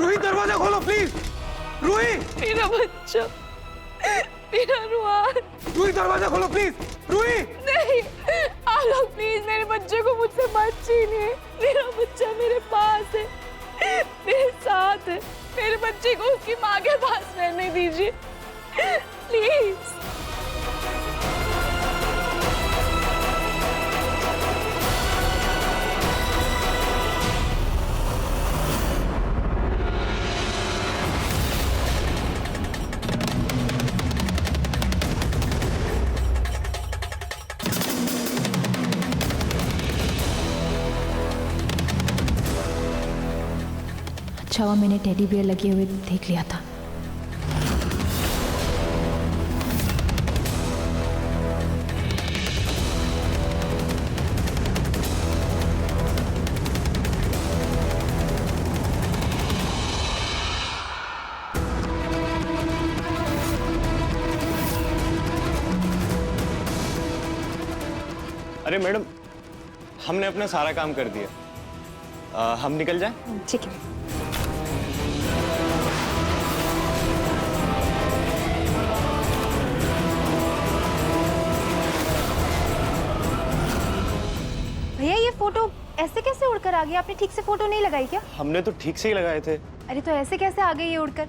रूही दरवाजा खोलो प्लीज। रूही, मेरा बच्चा, मेरा रुहान। रूही दरवाजा खोलो प्लीज। रूही, नहीं, आप लोग प्लीज मेरे बच्चे को मुझसे मत छीनिए। मेरा बच्चा मेरे पास है, मेरे साथ है। मेरे बच्चे को उसकी माँ के पास रहने दीजिए प्लीज। अच्छा हुआ मैंने टेडी बियर लगे हुए देख लिया था। अरे मैडम, हमने अपना सारा काम कर दिया, हम निकल जाएं? ठीक है। भैया ये फोटो ऐसे कैसे उड़कर आ गया? आपने ठीक से फोटो नहीं लगाई क्या? हमने तो ठीक से ही लगाए थे। अरे तो ऐसे कैसे आ गई ये उड़कर?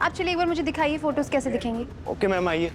आप चलिए एक बार मुझे दिखाइए फोटोज कैसे दिखेंगी। ओके मैम, आइए।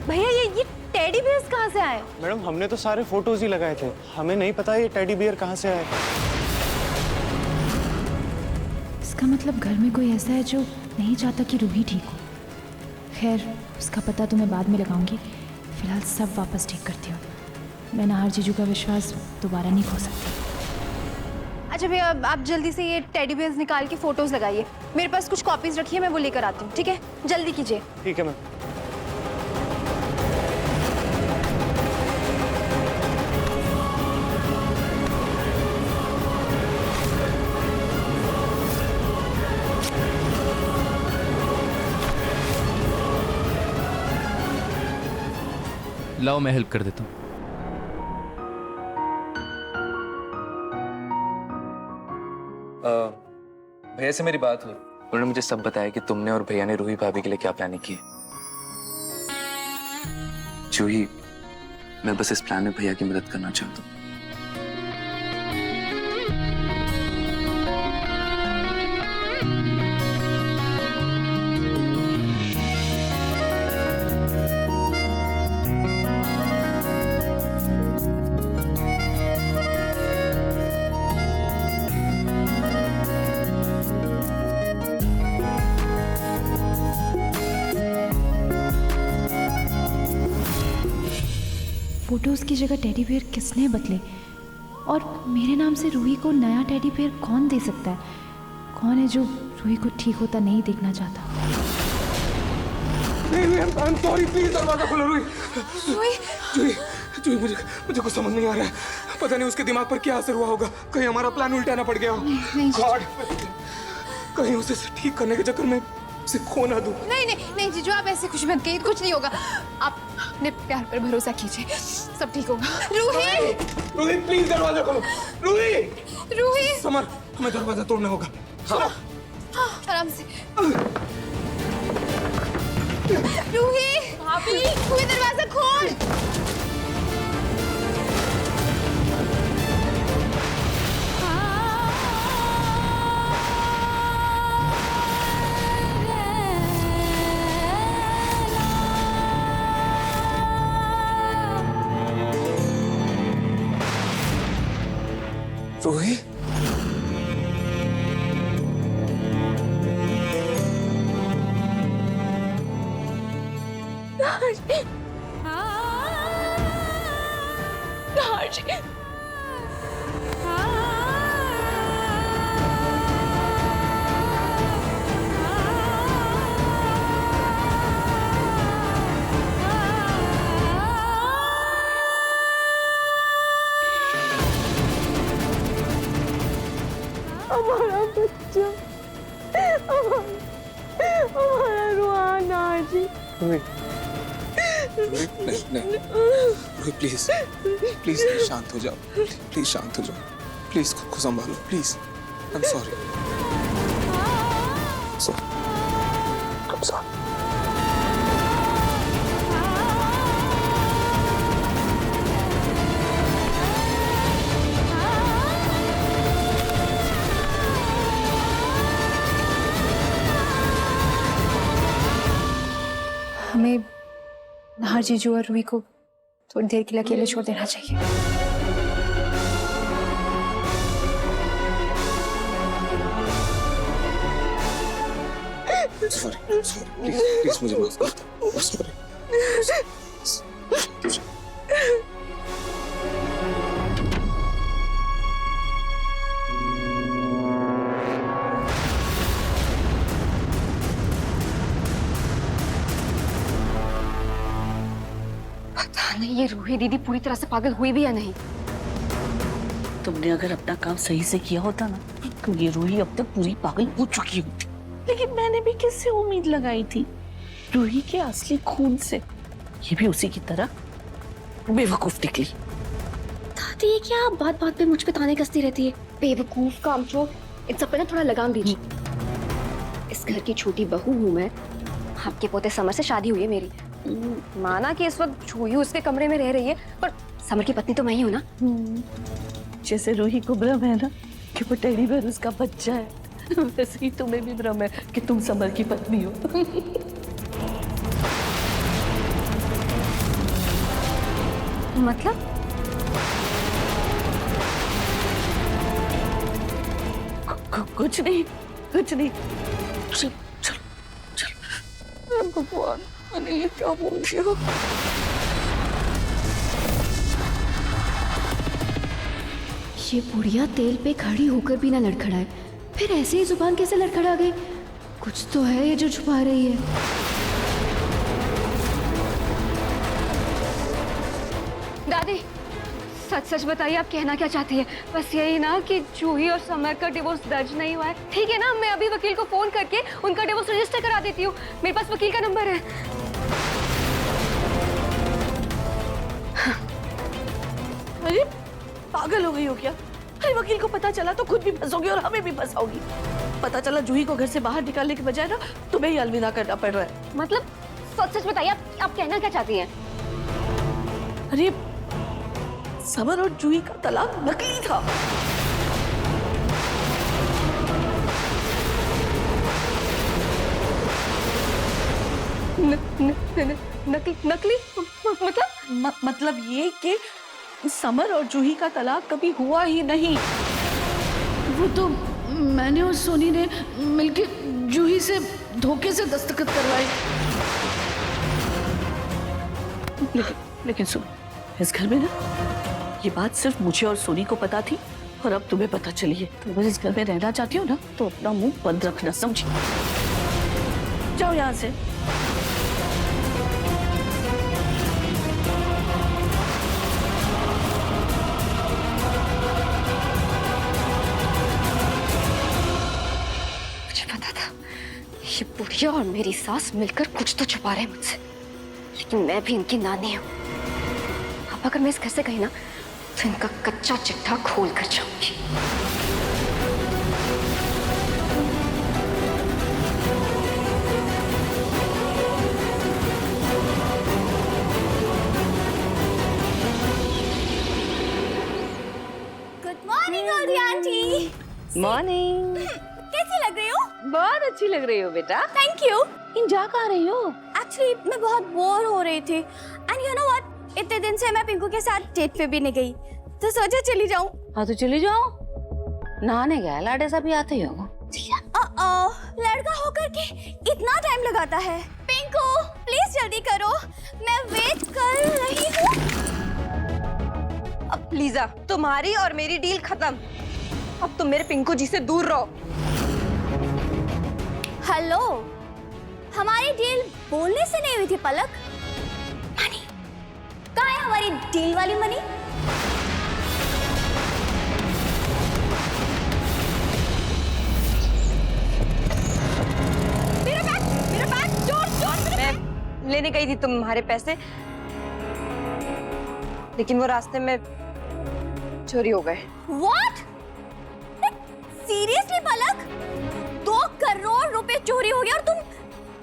भैया ये टेडी बियर्स कहाँ से आए? मैडम, हमने तो सारे फोटोज ही लगाए थे, हमें नहीं पता ये टेडी बियर कहाँ से आया। इसका मतलब घर में कोई ऐसा है जो नहीं चाहता कि रूही ठीक हो। खैर, उसका पता तो मैं बाद में लगाऊंगी। फिलहाल सब वापस ठीक करती हूँ। मैं नाहर जीजू का विश्वास दोबारा नहीं खो सकती। अच्छा भैया आप जल्दी से ये टेडी बियर्स निकाल के फोटोज लगाइए। मेरे पास कुछ कॉपीज रखी है, मैं वो लेकर आती हूँ। ठीक है, जल्दी कीजिए। ठीक है मैम। लाओ, मैं हेल्प कर देता हूँ। भैया से मेरी बात हुई, उन्होंने मुझे सब बताया कि तुमने और भैया ने रूही भाभी के लिए क्या प्लानिंग की है। जूही, मैं बस इस प्लान में भैया की मदद करना चाहता हूँ। फोटोज की जगह टेडी बियर किसने बदले? और मेरे नाम से रूही को नया टेडी बियर कौन दे सकता है? कौन है जो रूही को ठीक होता नहीं देखना चाहता? नहीं, आई एम सॉरी, प्लीज दरवाजा खोलो। रूही, रूही, रूही, मुझे कुछ समझ नहीं आ रहा है। पता नहीं उसके दिमाग पर क्या असर हुआ होगा। कहीं हमारा प्लान उल्टा ना पड़ गया हो। गॉड, कहीं उसे ठीक करने के चक्कर में उसे खो ना दूं। नहीं नहीं नहीं जीजू, आप ऐसे कुछ मत कहिए, कुछ नहीं होगा। आप अपने प्यार पर भरोसा कीजिए, सब ठीक होगा। रूही, रूही प्लीज दरवाजा खोलो। रूही, रूही, समर, हमें दरवाजा तोड़ना होगा। आराम से। रूही, भाभी, रूही दरवाजा खोल। रूही, नहीं नहीं रोहित प्लीज प्लीज शांत हो जाओ, प्लीज शांत हो जाओ, प्लीज खुद को संभालो please. I am sorry, I'm sorry. हमें नाहर जीजू और रूही को थोड़ी देर के लिए अकेले छोड़ देना चाहिए। Sorry, please मुझे माफ कर दो। I'm sorry. पता नहीं ये रूही दीदी पूरी तरह से पागल हुई भी या नहीं। तुमने अगर अपना काम सही से किया होता ना तो ये रूही अब तक पूरी पागल हो चुकी होती। लेकिन मैंने भी किससे उम्मीद लगाई थी? रूही के असली खून से। ये भी उसी की तरह बेवकूफ निकली। दादी ये क्या बात बात पे मुझ पे ताने कसती रहती है? बेवकूफ, कामचोर, इन सब पे ना थोड़ा लगाम दीजिए। इस घर की छोटी बहू हूँ मैं। आपके पोते समर से शादी हुई है मेरी। माना कि इस वक्त जूही उसके कमरे में रह रही है, पर समर की पत्नी तो मैं ही हूँ ना। जैसे रूही को भ्रम है ना कि वो टेडी बेयर उसका बच्चा है, वैसे ही तुम्हें भी भ्रम है कि तुम समर की पत्नी हो। मतलब कुछ नहीं, कुछ नहीं। चलो चलो चलो। भगवान, मैंने ये क्या बोल दिया? ये बुढ़िया तेल पे खड़ी होकर भी ना लड़खड़ाए, फिर ऐसे ही जुबान कैसे लड़खड़ा गई? कुछ तो है ये जो छुपा रही है। दादी सच सच बताइए, आप कहना क्या चाहती है? बस यही ना कि जूही और समर का डिवोर्स दर्ज नहीं हुआ है? ठीक है ना, मैं अभी वकील को फोन करके उनका डिवोर्स रजिस्टर करा देती हूँ। मेरे पास वकील का नंबर है। अरे पागल हो गई हो क्या? अरे वकील को पता चला तो खुद भी फंसोगी और हमें भी फंसाओगी। पता चला जूही को घर से बाहर निकालने के बजाय ना तुम्हें ही अलविदा करना पड़ रहा है। मतलब सच सच बताइए, आप कहना क्या चाहती हैं? अरे समर और जूही का तलाक नकली था। नकली मतलब ये कि समर और जूही का तलाक कभी हुआ ही नहीं। वो तो मैंने और सोनी ने मिलके जूही से धोखे से दस्तखत करवाए। लेकिन सुन, इस घर में ना ये बात सिर्फ मुझे और सोनी को पता थी और अब तुम्हें पता चली है। तो अगर इस घर में रहना चाहती हो ना तो अपना मुंह बंद रखना, समझी? जाओ यहाँ से। मुझे पता था ये बुढ़िया और मेरी सास मिलकर कुछ तो छुपा रहे हैं मुझसे, लेकिन मैं भी इनकी नानी हूँ। अब अगर मैं इस घर से गई ना तो इनका कच्चा चिट्ठा खोल कर जाऊंगी। Good morning Gauri aunty. Morning. कैसी लग रही हो? बहुत अच्छी लग रही हो बेटा। Thank you. इन जा कहाँ रही हो? एक्चुअली मैं बहुत बोर हो रही थी एंड यू नो व्हाट, इतने दिन से मैं पिंकू के साथ डेट पे भी नहीं गई, तो सोचा चली जाऊं। हाँ तो चली जाओ। नहाने गया लाडे सा भी आते ही होगा। लड़का होकर के इतना टाइम लगाता है। पिंकू प्लीज जल्दी करो, मैं वेट कर रही हूँ। अब लीजा, तुम्हारी और मेरी डील खत्म। अब तुम मेरे पिंकू जी से दूर रहो। हेलो, हमारी डील बोलने से नहीं हुई थी पलक। मनी कहाँ है हमारी डील वाली मनी? लेने गई थी तुम्हारे पैसे, लेकिन वो रास्ते में चोरी हो गए। What? सीरियसली पलक, 2 करोड़ रुपए चोरी हो गए और तुम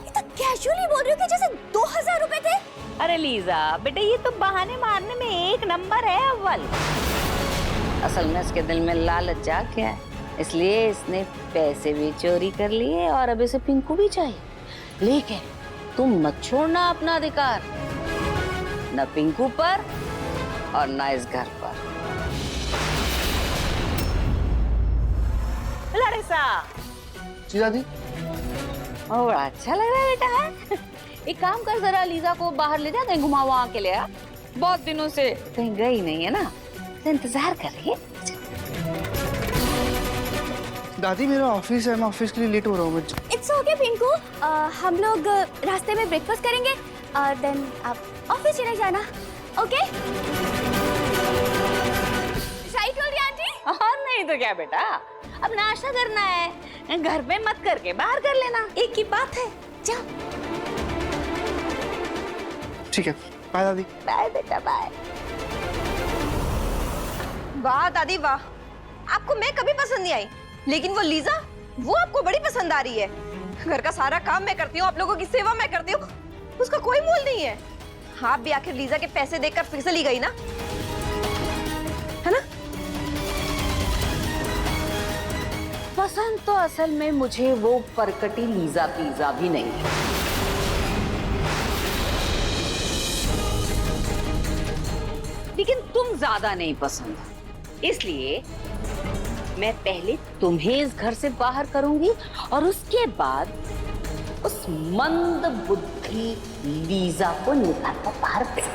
इतना कैजुअली बोल रही हो कि जैसे 2000 रुपए थे। अरे लीजा बेटा, ये तो बहाने मारने में एक नंबर है अव्वल। असल में इसके दिल में लालच जाग गया है, इसलिए इसने पैसे भी चोरी कर लिए और अब इसे पिंकू भी चाहिए। लेकिन तुम मत छोड़ना अपना अधिकार, न पिंकू पर और न इस घर पर। लड़ेसा जी दादी। ओ, बड़ा अच्छा लग रहा है बेटा है। एक काम कर, जरा लीजा को बाहर ले जा, कहीं घुमा वहाँ के ले आ। बहुत दिनों से कहीं गई नहीं है ना, तो इंतजार कर रही है। दादी मेरा ऑफिस है, मैं ऑफिस के लिए लेट हो रहा हूँ। इट्स ओके पिंकू, हम लोग रास्ते में ब्रेकफास्ट करेंगे और देन आप ऑफिस चले जाना, ओके? राइट हो रही आंटी? हाँ नहीं तो क्या बेटा, अब नाश्ता करना है, घर पे मत करके बाहर कर लेना, एक ही बात है। जाओ। ठीक है, बाय दादी। बाय बेटा, बाय। वाह दादी वाह, आपको मैं कभी पसंद नहीं आई, लेकिन वो लीजा, वो आपको बड़ी पसंद आ रही है। घर का सारा काम मैं करती हूँ, आप लोगों की सेवा मैं करती हूँ, उसका कोई मोल नहीं है। आप भी आखिर लीजा के पैसे देकर फिसल ही गई ना, है ना? पसंद तो असल में मुझे वो परकटी लीजा पीजा भी नहीं है, लेकिन तुम ज्यादा नहीं पसंद। इसलिए मैं पहले तुम्हें इस घर से बाहर करूंगी और उसके बाद उस मंद बुद्धि लीजा को निकाल कर बाहर फेंक,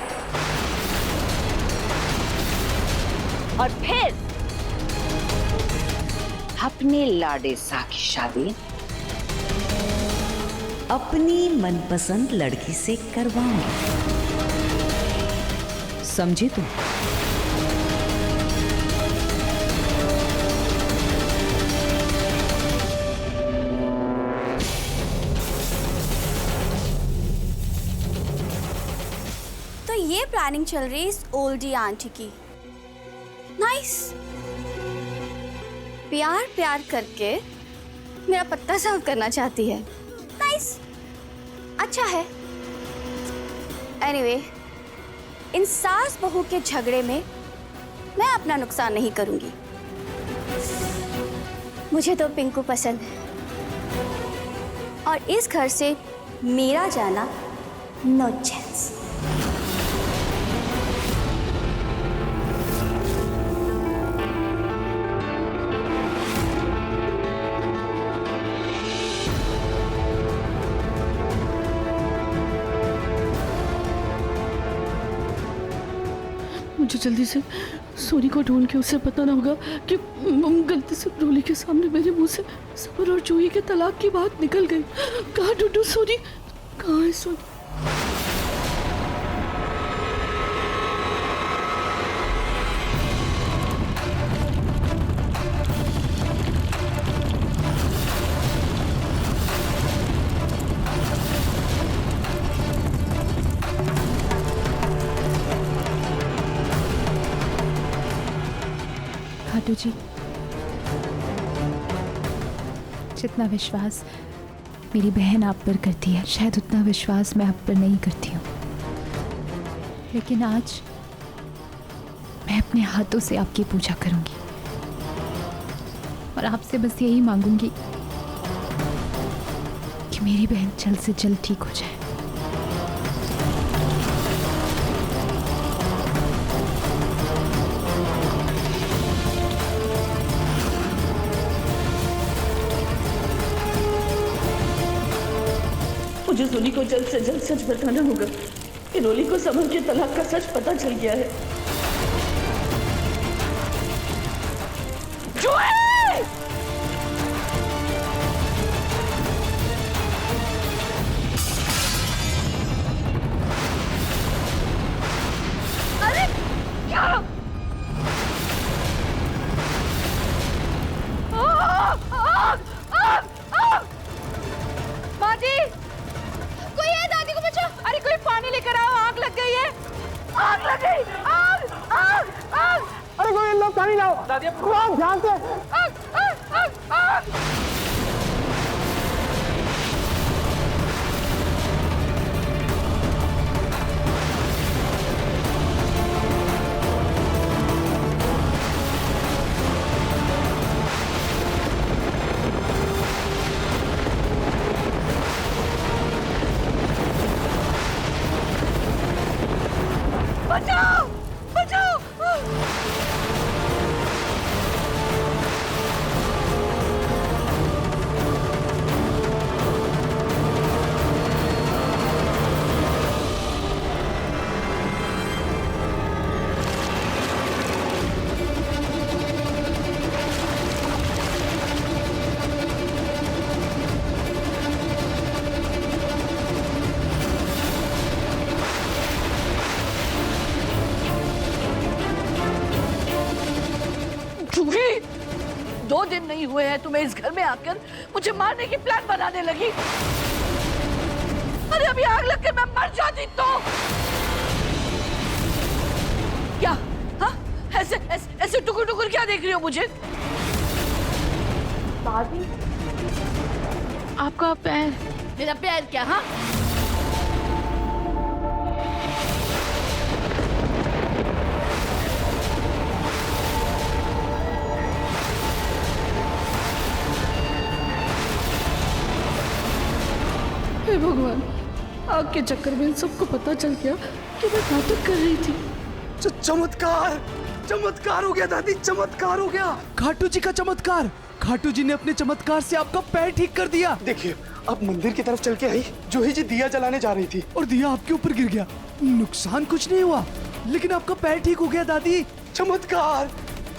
और फिर अपने लाडेसा की शादी अपनी मनपसंद लड़की से करवाऊंगी, समझी तुम? तो ये प्लानिंग चल रही है इस ओल्डी आंटी की। नाइस। प्यार प्यार करके मेरा पत्ता साफ करना चाहती है। नाइस, अच्छा है। एनीवे, इन सास बहू के झगड़े में मैं अपना नुकसान नहीं करूंगी। मुझे तो पिंकू पसंद है और इस घर से मेरा जाना नो चांस। मुझे जल्दी से सोनी को ढूंढ के उससे बताना होगा कि गलती से रोली के सामने मेरे मुंह से सबर और जूही के तलाक की बात निकल गई। कहाँ ढूंढूं सोनी? कहाँ है सोनी? खाटू जी, जितना विश्वास मेरी बहन आप पर करती है, शायद उतना विश्वास मैं आप पर नहीं करती हूँ। लेकिन आज मैं अपने हाथों से आपकी पूजा करूंगी और आपसे बस यही मांगूंगी कि मेरी बहन जल्द से जल्द ठीक हो जाए। मुझे सोनी को जल्द से जल्द सच बताना होगा कि रोली को समर के तलाक का सच पता चल गया है। अरे क्या? माँ जी, कोई है, दादी को बचाओ। अरे पानी लाओ। दादी आप ध्यान से। बचाओ बचाओ। जूही, 2 दिन नहीं हुए हैं तुम्हें इस घर में आकर मुझे मारने की प्लान बनाने लगी। अरे अभी आग लगकर मैं मर जाती तो क्या? हाँ, ऐसे टुकुर टुकुर क्या देख रही हो मुझे? दादी, आपका पैर। मेरा पैर क्या? हाँ, हे भगवान, आग के चक्कर में इन सबको पता चल गया कि मैं नाटक कर रही थी। चमत्कार, चमत्कार हो गया दादी, चमत्कार हो गया। खाटू जी का चमत्कार। खाटू जी ने अपने चमत्कार से आपका पैर ठीक कर दिया। देखिए, अब मंदिर की तरफ चल के आई, जूही जी दिया जलाने जा रही थी और दिया आपके ऊपर गिर गया। नुकसान कुछ नहीं हुआ, लेकिन आपका पैर ठीक हो गया दादी। चमत्कार।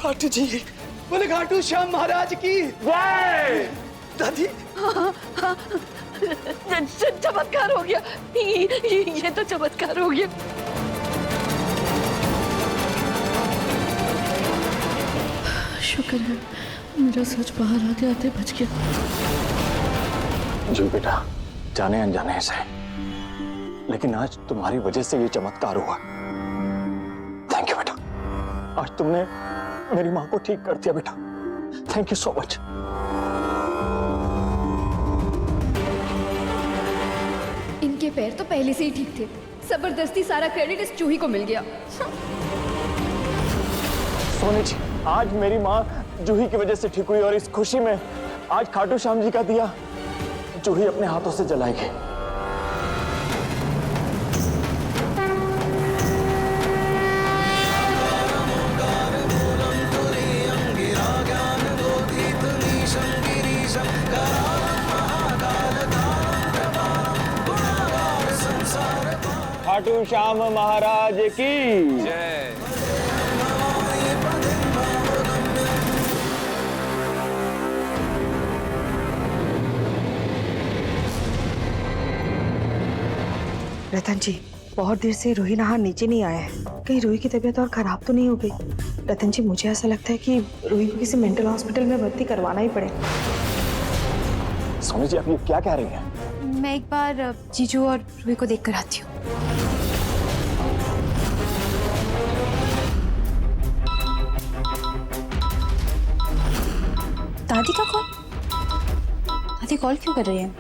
खाटू जी, बोले खाटू श्याम महाराज की जय। दादी, चमत्कार हो गया। ये तो चमत्कार हो गया। शुक्र है मेरा सच बाहर आते आते बच गया। जी बेटा, जाने अनजाने से, लेकिन आज तुम्हारी वजह से ये चमत्कार हुआ। थैंक यू बेटा, आज तुमने मेरी माँ को ठीक कर दिया बेटा। Thank you so much. इनके पैर तो पहले से ही ठीक थे, जबरदस्ती सारा क्रेडिट इस चूही को मिल गया। सोनी जी, आज मेरी माँ जूही की वजह से ठीक हुई और इस खुशी में आज खाटू श्याम जी का दिया जूही अपने हाथों से जलाएगी। खाटू श्याम महाराज की जय। रतन जी, बहुत देर से रूही नहा नीचे नहीं आया है। कहीं रूही की तबीयत और खराब तो नहीं हो गई? रतन जी, मुझे ऐसा लगता है कि रूही को किसी मेंटल हॉस्पिटल में भर्ती करवाना ही पड़े। सोनी जी, आप ये क्या कह रही हैं? मैं एक बार जीजू और रूही को देख कर आती हूँ। दादी का कॉल? दादी कॉल क्यों कर रही है?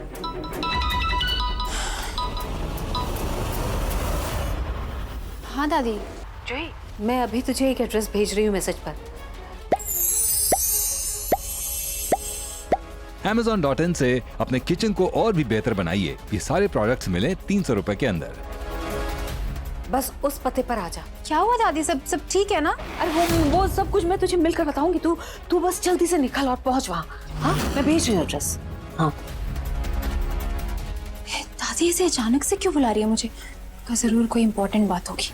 हाँ दादी। जूही, मैं अभी तुझे एक एड्रेस भेज रही हूँ मैसेज पर। Amazon.in से अपने किचन को और भी बेहतर बनाइए। ये सारे प्रोडक्ट्स मिले 300 रुपए के अंदर। बस उस पते पर आ जा। क्या हुआ दादी, सब ठीक है ना? अरे वो सब कुछ मैं तुझे मिलकर बताऊंगी। तू बस जल्दी से निकल और पहुंच वहाँ। हाँ, मैं भेज रही हूँ एड्रेस। हाँ दादी ऐसे अचानक से क्यों बुला रही है मुझे? जरूर कोई इम्पोर्टेंट बात होगी।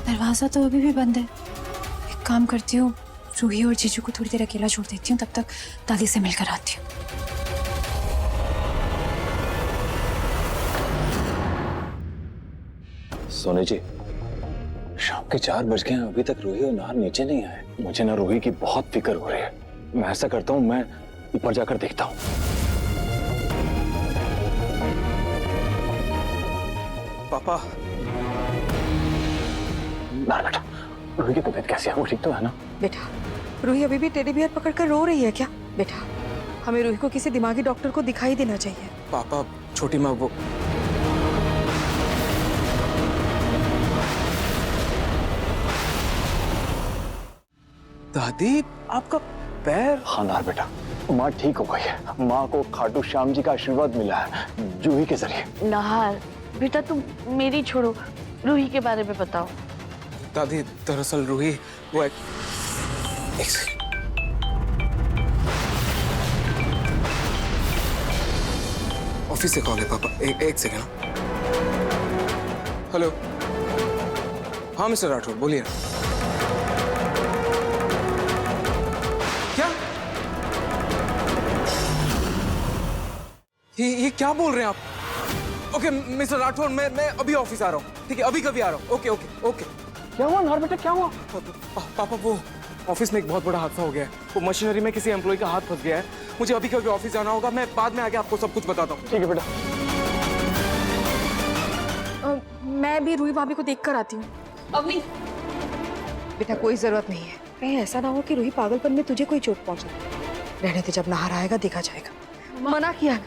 दरवाजा तो अभी भी बंद है। एक काम करती हूँ, रूही और जीजू को थोड़ी देर अकेला छोड़ देती हूँ, तब तक दादी से मिलकर आती हूँ। सोनी जी, शाम के 4 बज गए हैं, अभी तक रूही और नार नीचे नहीं आए। मुझे ना रूही की बहुत फिक्र हो रही है। मैं ऐसा करता हूँ, मैं ऊपर जाकर देखता हूँ। पापा। ना बेटा, रूही की तबीयत कैसी है? वो ठीक तो है ना? बेटा, रूही अभी भी टेडी बियर पकड़कर रो रही है क्या? बेटा, हमें रूही को किसी दिमागी डॉक्टर को दिखाई देना चाहिए। पापा, छोटी माँ वो दादी, आपका पैर? हाँ नार बेटा, माँ ठीक हो गई है। माँ को खाटू श्याम जी का आशीर्वाद मिला है जूही के जरिए। नाहर बेटा, तुम मेरी छोड़ो, रूही के बारे में बताओ। दादी, दरअसल रूही वो एक सेकंड। ऑफिस से कॉल है पापा, एक सेकंड। हेलो। हाँ मिस्टर राठौर, बोलिए। क्या? ये क्या बोल रहे हैं आप? ओके मिस्टर राठौर, मैं अभी ऑफिस आ रहा हूँ। ठीक है, अभी कभी आ रहा हूँ। ओके। क्या हुआ नार बेटा, क्या हुआ? पापा, वो ऑफिस में एक बहुत बड़ा हादसा हो गया है। वो मशीनरी में किसी एम्प्लॉय का हाथ फंस गया है। मुझे अभी कभी ऑफिस जाना होगा। मैं बाद में आके आपको सब कुछ बताता हूँ। ठीक है बेटा। मैं भी रूही भाभी को देख कर आती हूँ। अम्मी, बेटा कोई जरूरत नहीं है। कहीं ऐसा ना हो कि रूही पागलपन में तुझे कोई चोट पहुंचा। रहने दे, जब नहार आएगा देखा जाएगा। मना किया ना।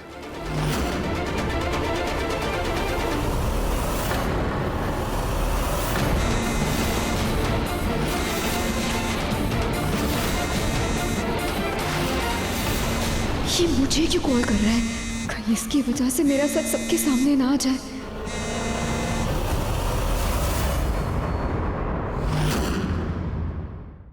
ये मुझे क्यों कॉल कर रहा है? कहीं इसकी वजह से मेरा सच सबके सामने ना आ जाए।